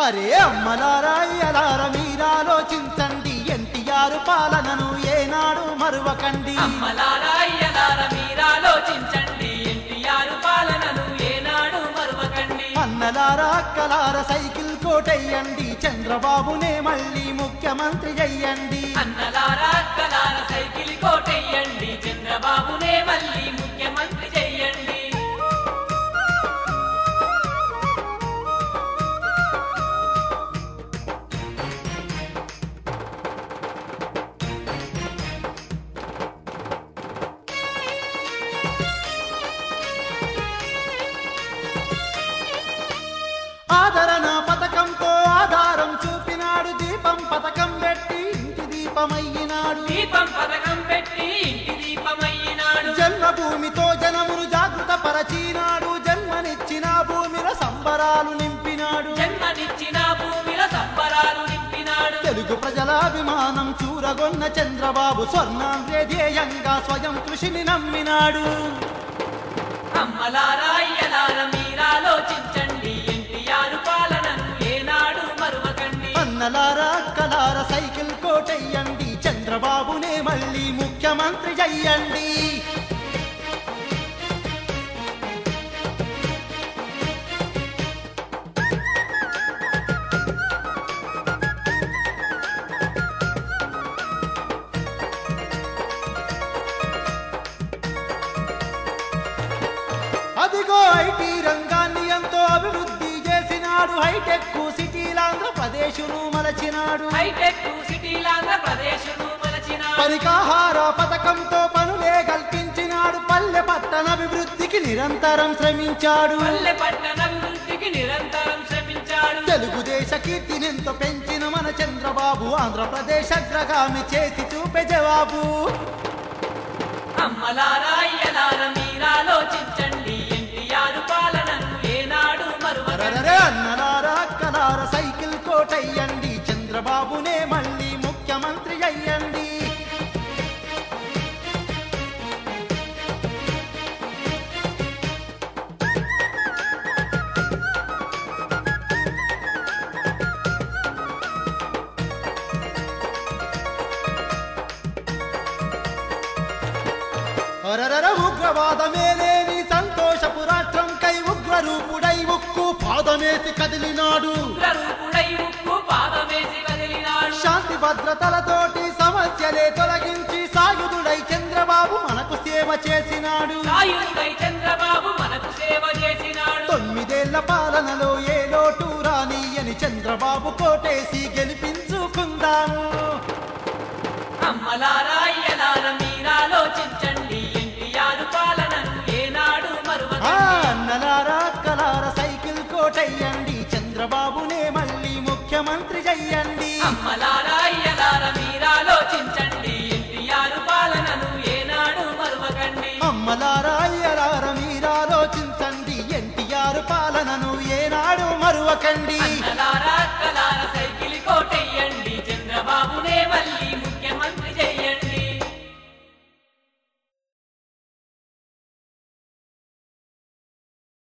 అరే అమ్మలారా అయ్యలార మీరాలోచించండి, ఎన్టీఆర్ పాలనను ఏనాడు మరువకండి. అమ్మలారా అయ్యలార మీరాలోచించండి, ఎన్టీఆర్ పాలనను ఏనాడు మరువకండి. అన్నలారా అక్కలార సైకిల్ కోటెయ్యండి, చంద్రబాబునే మళ్ళీ ముఖ్యమంత్రి చెయ్యండి. అన్నలారా అక్కలార సైకిల్ కోటెయ్యండి, చంద్రబాబునే మళ్ళీ ముఖ్యమంత్రి చెయ్యండి. ఆదరణ పథకంతో ఆధారం చూపినాడు, దీపం పథకం పెట్టి ఇంటి దీపమయ్యినాడు. దీపం పథకం పెట్టి ఇంటి దీపమయ్యినాడు. జన్మభూమితో జనమును జాగృత పరచినాడు, జన్మనిచ్చిన భూమిలో సంబరాలు నింపినాడు. జన్మనిచ్చిన భూమిలో సంబరాలు నింపినాడు. తెలుగు ప్రజల అభిమానం చూరగొన్న చంద్రబాబు స్వర్ణాంధ్రే ధ్యేయంగా స్వయం కృషిని నమ్మినాడు. అమ్మలారా అయ్యలార మీరాలోచించండి, ఎన్టీఆర్ పాలనను ఏనాడు మరువకండి. అన్నలారా అక్కలార సైకిల్ కోటెయ్యండి, చంద్రబాబునే మళ్ళీ ముఖ్యమంత్రి చెయ్యండి. అదిగో ఐటీ రంగాన్ని ఎంతో అభివృద్ధి చేసినాడు, హైటెక్ సిటీల ఆంధ్రప్రదేశ్ను మలచినాడు. హైటెక్ సిటీల ఆంధ్రప్రదేశ్ను మలచినాడు. పరికాహార పథకంతో పనులే కల్పించినాడు, పల్లె పట్టణ అభివృద్ధికి నిరంతరం శ్రమించాడు. పల్లె పట్టణ అభివృద్ధికి నిరంతరం శ్రమించాడు. తెలుగుదేశ కీర్తినెంతో పెంచిన మన చంద్రబాబు ఆంధ్రప్రదేశ్ అగ్రగామి చేసి చూపే జవాబు. అమ్మలారా అయ్యలార మీరాలోచించండి, ఎన్టీఆర్ పాలనను ఏనాడు మరువకండి. అన్నలారా అక్కలార సైకిల్ కోటెయ్యండి, చంద్రబాబునే మళ్ళీ ముఖ్యమంత్రి అయ్యండి. ఉగ్రవాదమే లేని సంతోషపు రాష్ట్రం కై ఉగ్రరూపుడై ఉక్కు పాదమేసి కదిలినాడు. శాంతి భద్రతలతోటి సమస్యలే తొలగించి సాయుధుడై చంద్రబాబు మనకు సేవ చేసినాడు. 9 ఏళ్ల పాలనలో ఏ లోటు రానియని చంద్రబాబు కోటేసి గెలిపించుకుందాము. అమ్మలారా అయ్యలార మీరాలోచించండి, ఎన్టీఆర్ పాలనను ఏనాడు మరువకండి. అన్నలారా అక్కలార సైకిల్ కోటెయ్యండి, చంద్రబాబునే మళ్ళీ ముఖ్యమంత్రి చెయ్యండి. అమ్మలారా అయ్యలార మీరాలోచించండి, ఎన్టీఆర్ పాలనను ఏనాడు మరువకండి. అమ్మలారా అయ్యలార మీరాలోచించండి, ఎన్టీఆర్ పాలనను ఏనాడు మరువకండి. అన్నలారా